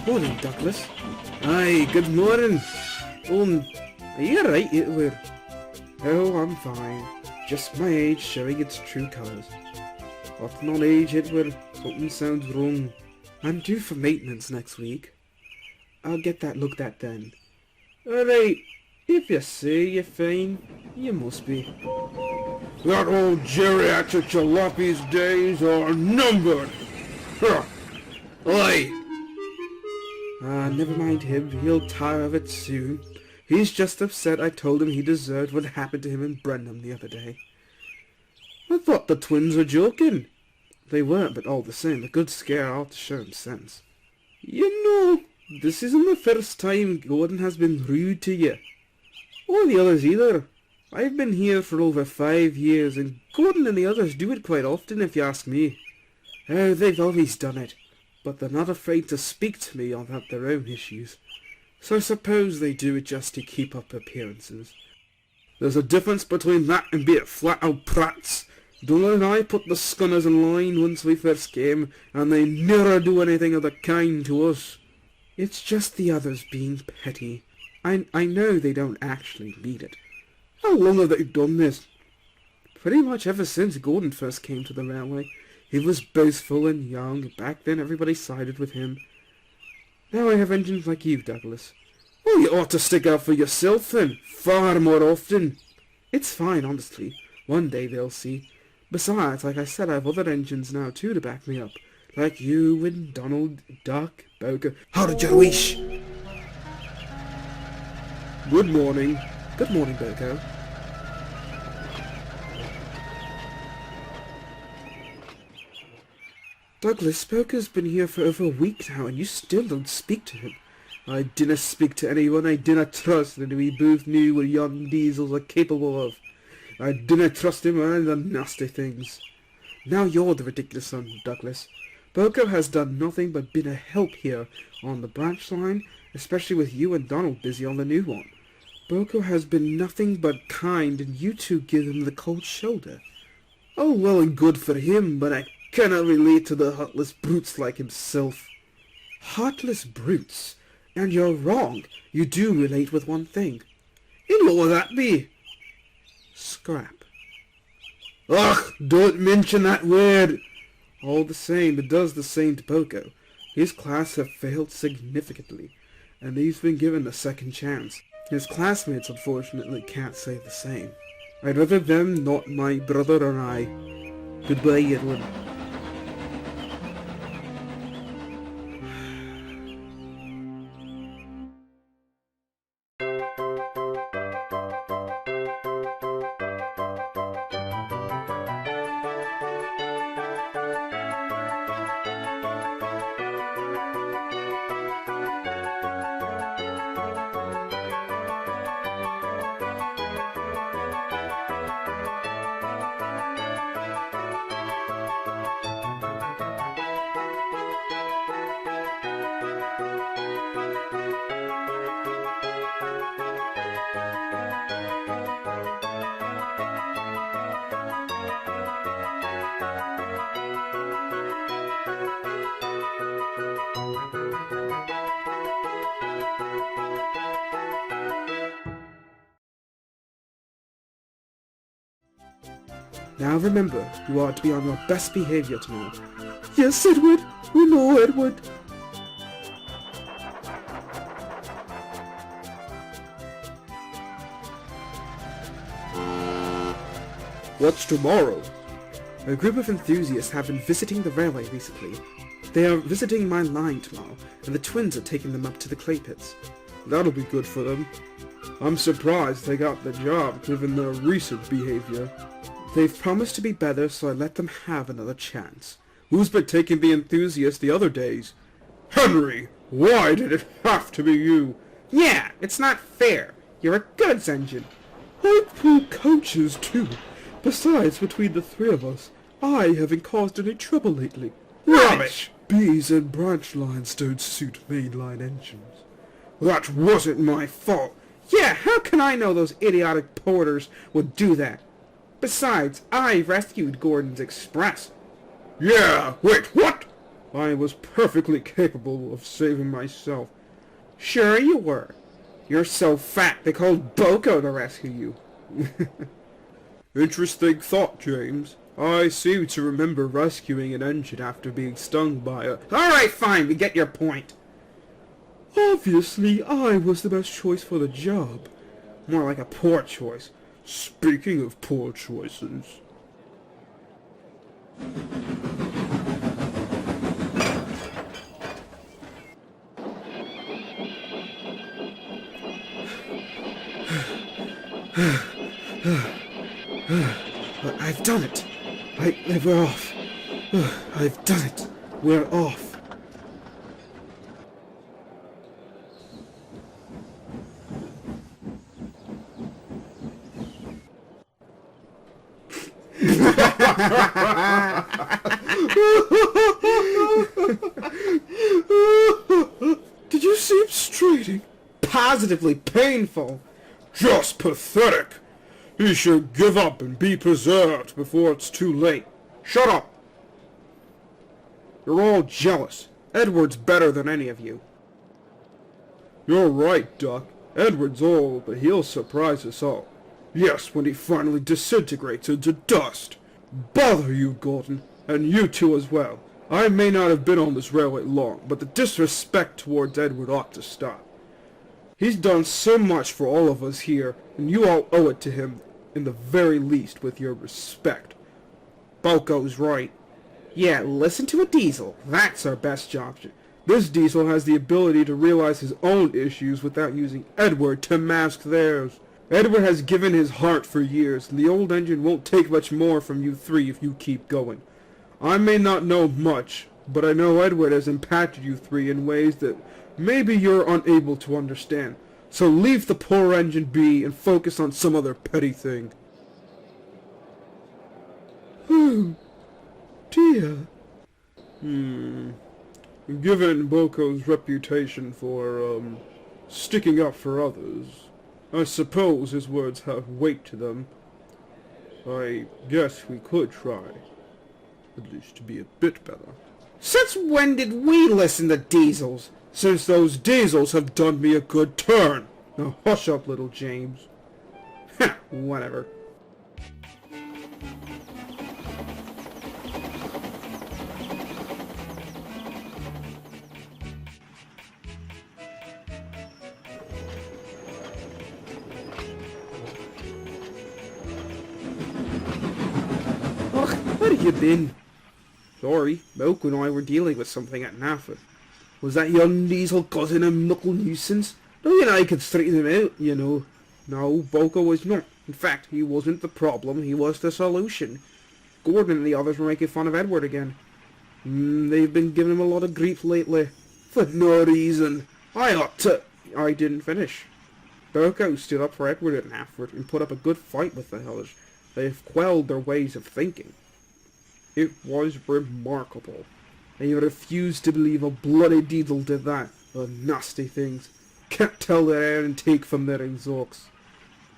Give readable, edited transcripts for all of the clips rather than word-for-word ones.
Morning, Douglas. Aye, good morning. Are you alright, Edward? Oh, I'm fine. Just my age showing its true colours. What's not age, Edward? Something sounds wrong. I'm due for maintenance next week. I'll get that looked at then. Alright, if you say you're fine, you must be. That old geriatric jalopy's days are numbered! Oi! Never mind him, he'll tire of it soon. He's just upset I told him he deserved what happened to him in Brenham the other day. I thought the twins were joking. They weren't, but all the same, a good scare ought to show him sense. You know, this isn't the first time Gordon has been rude to you. Or the others either. I've been here for over 5 years, and Gordon and the others do it quite often, if you ask me. Oh, they've always done it, but they're not afraid to speak to me about their own issues. So I suppose they do it just to keep up appearances. There's a difference between that and being flat-out prats. Donald and I put the Scunners in line once we first came, and they never do anything of the kind to us. It's just the others being petty. I know they don't actually mean it. How long have they done this? Pretty much ever since Gordon first came to the railway. He was boastful and young. Back then everybody sided with him. Now I have engines like you, Douglas. Well, you ought to stick up for yourself then, far more often. It's fine, honestly. One day they'll see. Besides, like I said, I have other engines now too to back me up. Like you and Donald, Duck, Boco. How did you wish? Good morning. Good morning, Boco. Douglas, Boco's been here for over a week now, and you still don't speak to him. I dinna speak to anyone I dinna trust, and we both knew what young diesels are capable of. I dinna trust him or any of the nasty things. Now you're the ridiculous one, Douglas. Boco has done nothing but been a help here on the branch line, especially with you and Donald busy on the new one. Boco has been nothing but kind, and you two give him the cold shoulder. Oh, well and good for him, but I cannot relate to the heartless brutes like himself. Heartless brutes? And you're wrong. You do relate with one thing. And what will that be? Scrap. Ugh, don't mention that word. All the same, it does the same to Boco. His class have failed significantly, and he's been given a second chance. His classmates, unfortunately, can't say the same. I'd rather them, not my brother or I. Goodbye, Edward. Now remember, you are to be on your best behaviour tomorrow. Yes, Edward. We know, Edward. What's tomorrow? A group of enthusiasts have been visiting the railway recently. They are visiting my line tomorrow, and the twins are taking them up to the clay pits. That'll be good for them. I'm surprised they got the job, given their recent behaviour. They've promised to be better, so I let them have another chance. Who's been taking the enthusiasts the other days? Henry! Why did it have to be you? Yeah, it's not fair. You're a goods engine. I pull coaches, too. Besides, between the three of us, I haven't caused any trouble lately. Rubbish! Bees and branch lines don't suit mainline engines. That wasn't my fault. Yeah, how can I know those idiotic porters would do that? Besides, I rescued Gordon's Express. Yeah, wait, what? I was perfectly capable of saving myself. Sure you were. You're so fat they called Boco to rescue you. Interesting thought, James. I seem to remember rescuing an engine after being stung by a... Alright, fine, we get your point. Obviously, I was the best choice for the job. More like a poor choice. Speaking of poor choices... I've done it. We're off. I've done it. We're off. Did you see him straining? Positively painful. Just pathetic. He should give up and be preserved before it's too late. Shut up. You're all jealous. Edward's better than any of you. You're right, Duck. Edward's old, but he'll surprise us all. Yes, when he finally disintegrates into dust. Bother you, Gordon, and you too as well. I may not have been on this railway long, but the disrespect towards Edward ought to stop. He's done so much for all of us here, and you all owe it to him, in the very least, with your respect. Boco's right. Yeah, listen to a diesel. That's our best job. This diesel has the ability to realize his own issues without using Edward to mask theirs. Edward has given his heart for years, and the old engine won't take much more from you three if you keep going. I may not know much, but I know Edward has impacted you three in ways that maybe you're unable to understand. So leave the poor engine be and focus on some other petty thing. Oh, dear. Given Boco's reputation for, sticking up for others, I suppose his words have weight to them. I guess we could try, at least to be a bit better. Since when did we listen to diesels? Since those diesels have done me a good turn. Now hush up, little James. Heh, whatever. Where have you been? Sorry, Boco and I were dealing with something at Nafford. Was that young diesel causing a knuckle nuisance? No, you and I could straighten him out, you know. No, Boco was not. In fact, he wasn't the problem, he was the solution. Gordon and the others were making fun of Edward again. They've been giving him a lot of grief lately. For no reason. I didn't finish. Boco stood up for Edward at Nafford and put up a good fight with the hellish. They've quelled their ways of thinking. It was remarkable. They refused to believe a bloody diesel did that. The nasty things. Can't tell their own take from their exhausts.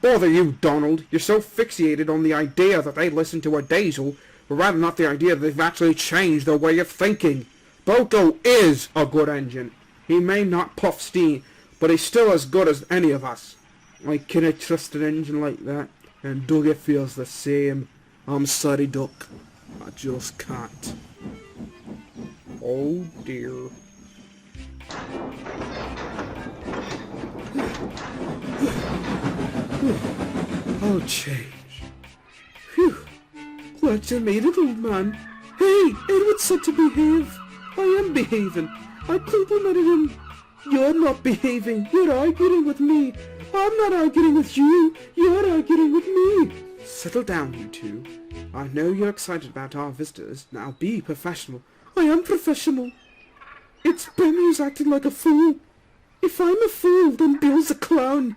Bother you, Donald. You're so fixated on the idea that they listen to a diesel, but rather not the idea that they've actually changed their way of thinking. Boco is a good engine. He may not puff steam, but he's still as good as any of us. I cannot trust an engine like that, and Dougie feels the same. I'm sorry, Duck. I just can't. Oh dear. I'll change. Phew. Glad you made it, old man. Hey, Edward said to behave. I am behaving. I complimented him. You're not behaving. You're arguing with me. I'm not arguing with you. You're arguing with me. Settle down, you two. I know you're excited about our visitors. Now be professional. I am professional. It's Ben who's acting like a fool. If I'm a fool, then Bill's a clown.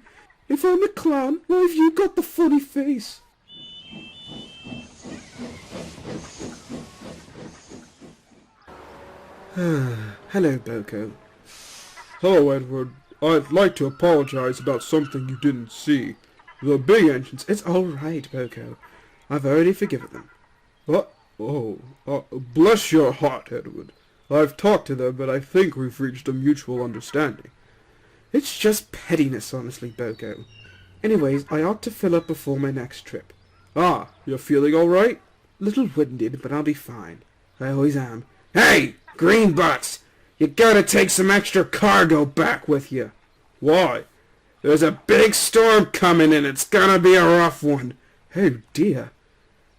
If I'm a clown, why have you got the funny face? Hello, Boco. Hello, Edward. I'd like to apologize about something you didn't see. The big engines... It's all right, Boco. I've already forgiven them. What? Oh, bless your heart, Edward. I've talked to them, but I think we've reached a mutual understanding. It's just pettiness, honestly, Boco. Anyways, I ought to fill up before my next trip. Ah, you're feeling all right? Little winded, but I'll be fine. I always am. Hey, green butts! You gotta take some extra cargo back with you. Why? There's a big storm coming and it's gonna be a rough one. Oh dear.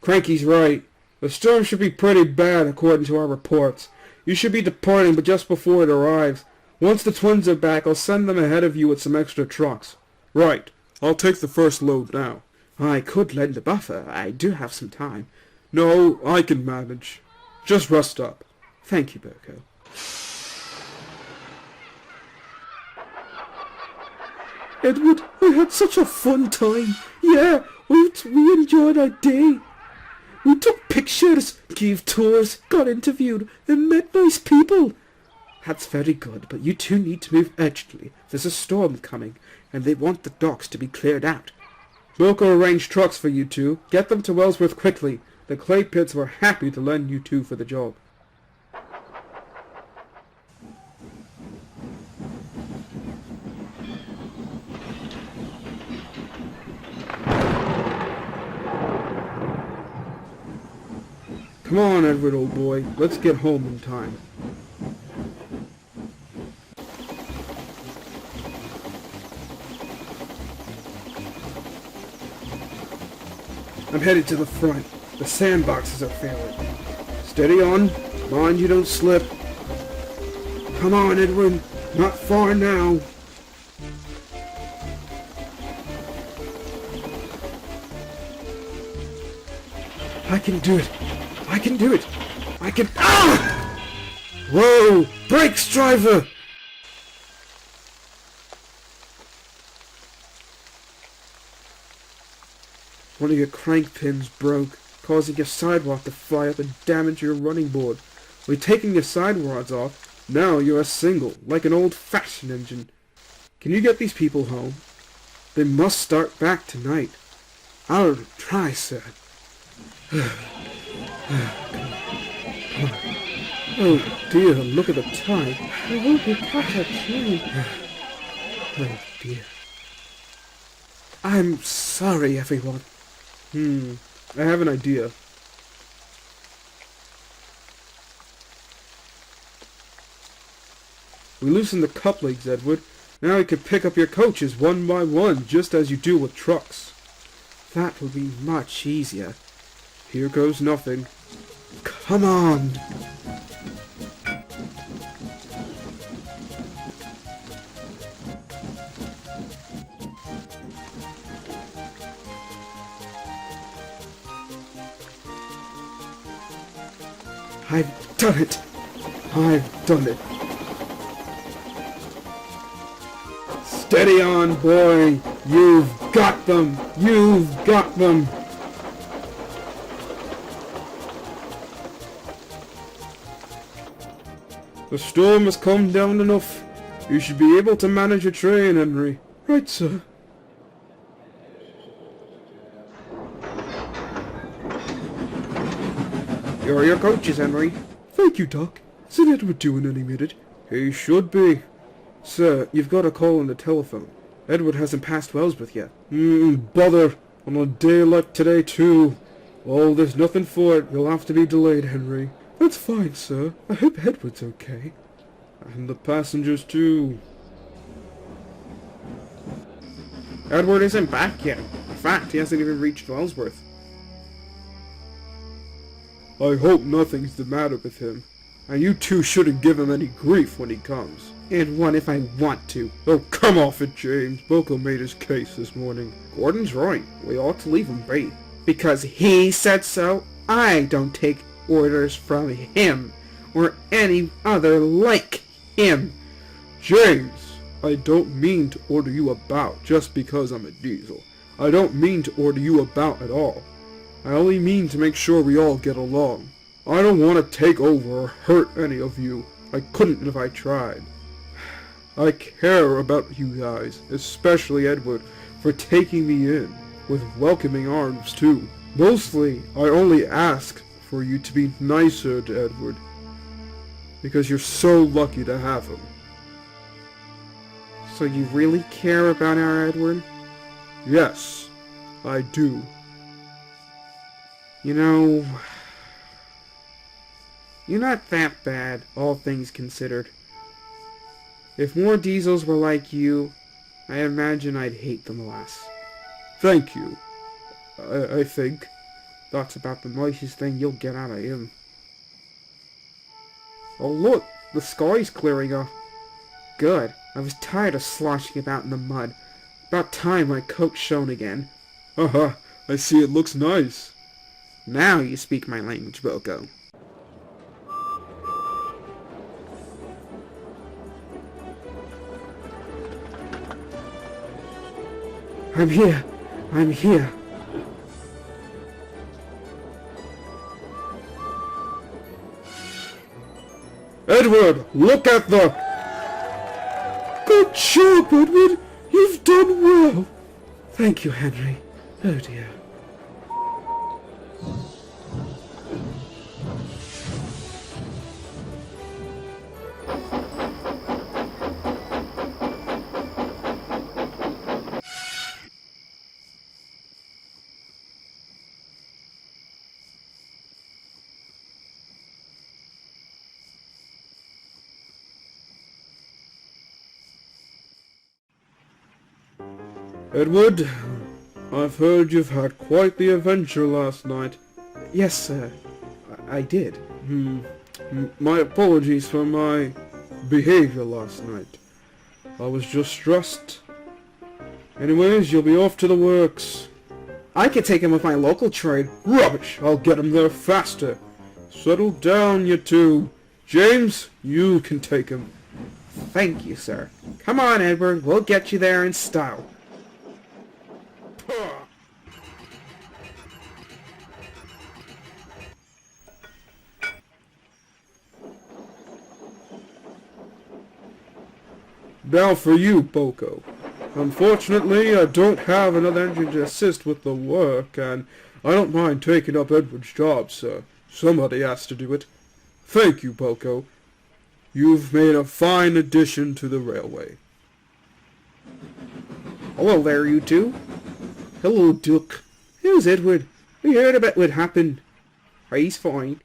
Cranky's right. The storm should be pretty bad according to our reports. You should be departing, but just before it arrives. Once the twins are back, I'll send them ahead of you with some extra trucks. Right. I'll take the first load now. I could lend a buffer. I do have some time. No, I can manage. Just rest up. Thank you, Boco. Edward, I had such a fun time. Yeah, we enjoyed our day. We took pictures, gave tours, got interviewed, and met nice people. That's very good, but you two need to move urgently. There's a storm coming, and they want the docks to be cleared out. Boco arranged trucks for you two. Get them to Wellsworth quickly. The clay pits were happy to lend you two for the job. Come on, Edward, old boy. Let's get home in time. I'm headed to the front. The sandboxes are failing. Steady on. Mind you don't slip. Come on, Edward. Not far now. I can do it. I can do it. I can... Ah! Whoa! Brakes, driver! One of your crank pins broke, causing your sidewalk to fly up and damage your running board. We're taking your side rods off. Now you're a single, like an old-fashioned engine. Can you get these people home? They must start back tonight. I'll try, sir. Oh dear, look at the time. I hope we catch our train. Oh dear. I'm sorry, everyone. I have an idea. We loosened the couplings, Edward. Now we could pick up your coaches one by one, just as you do with trucks. That will be much easier. Here goes nothing. Come on! I've done it! I've done it! Steady on, boy! You've got them! You've got them! The storm has calmed down enough. You should be able to manage your train, Henry. Right, sir. Here are your coaches, Henry. Thank you, Doc. Isn't Edward due in any minute? He should be. Sir, you've got a call on the telephone. Edward hasn't passed Wellsworth yet. Bother. On a day like today, too. Well, there's nothing for it. You'll have to be delayed, Henry. That's fine, sir. I hope Edward's okay. And the passengers, too. Edward isn't back yet. In fact, he hasn't even reached Wellsworth. I hope nothing's the matter with him. And you two shouldn't give him any grief when he comes. And what if I want to? Oh, come off it, James. Boco made his case this morning. Gordon's right. We ought to leave him be. Because he said so? I don't take orders from him. Or any other like him. James, I don't mean to order you about just because I'm a diesel. I don't mean to order you about at all. I only mean to make sure we all get along. I don't want to take over or hurt any of you. I couldn't if I tried. I care about you guys, especially Edward, for taking me in, with welcoming arms too. Mostly, I only ask for you to be nicer to Edward. because you're so lucky to have him. So you really care about our Edward? Yes, I do. You know, you're not that bad, all things considered. If more Diesels were like you, I imagine I'd hate them less. Thank you. I think. That's about the nicest thing you'll get out of him. Oh look, the sky's clearing up. Good. I was tired of sloshing about in the mud. About time my coat shone again. Haha, I see it looks nice. Now you speak my language, Boco. I'm here. I'm here. Edward, look at the... Good job, Edward. You've done well. Thank you, Henry. Oh dear. Edward, I've heard you've had quite the adventure last night. Yes, sir. I did. My apologies for my behavior last night. I was just stressed. Anyways, you'll be off to the works. I could take him with my local trade. Rubbish! I'll get him there faster. Settle down, you two. James, you can take him. Thank you, sir. Come on, Edward. We'll get you there in style. Now for you, Boco. Unfortunately, I don't have another engine to assist with the work, and I don't mind taking up Edward's job, sir. Somebody has to do it. Thank you, Boco. You've made a fine addition to the railway. Hello there, you two. Hello, Duke. How's Edward? We heard about what happened. He's fine.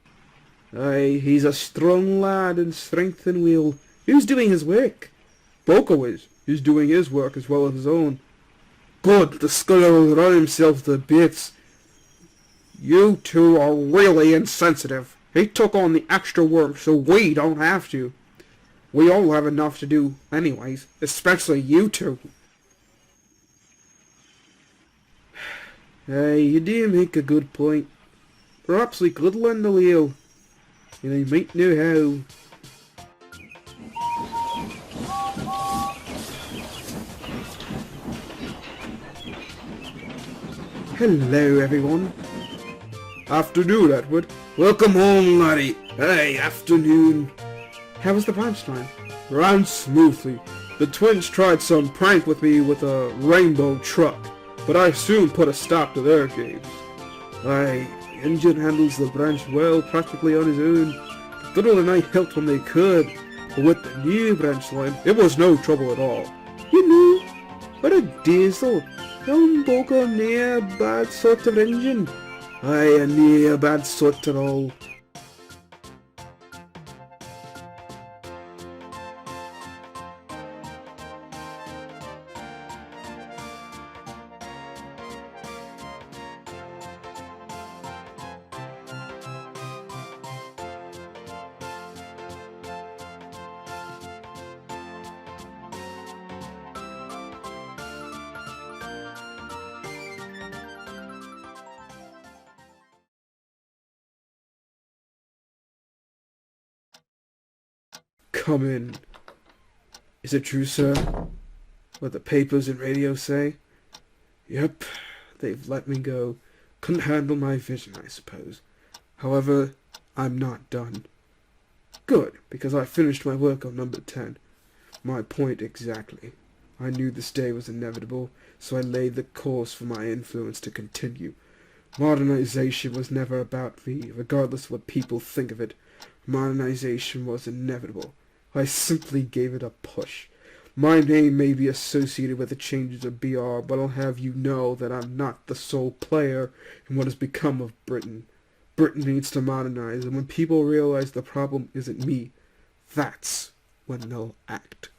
Aye, he's a strong lad in strength and will. Who's doing his work? Boco is. He's doing his work as well as his own. Good, the scholar will run himself to bits. You two are really insensitive. He took on the extra work so we don't have to. We all have enough to do anyways, especially you two. Hey, you do make a good point. Perhaps we could lend a wheel. And I might know how. Hello, everyone. Afternoon, Edward. Welcome home, laddie. Hey, afternoon. How was the punchline? Ran smoothly. The twins tried some prank with me with a rainbow truck, but I soon put a stop to their games. Aye, the engine handles the branch well, practically on his own. Thurl and I helped when they could, but with the new branch line, it was no trouble at all. You know, what a diesel. Boco near a bad sort of engine. Aye, near a bad sort at all. Come in. Is it true, sir? What the papers and radio say? Yep, they've let me go. Couldn't handle my vision, I suppose. However, I'm not done. Good, because I finished my work on number 10. My point exactly. I knew this day was inevitable, so I laid the course for my influence to continue. Modernization was never about me, regardless of what people think of it. Modernization was inevitable. I simply gave it a push. My name may be associated with the changes of BR, but I'll have you know that I'm not the sole player in what has become of Britain. Britain needs to modernize, and when people realize the problem isn't me, that's when they'll act.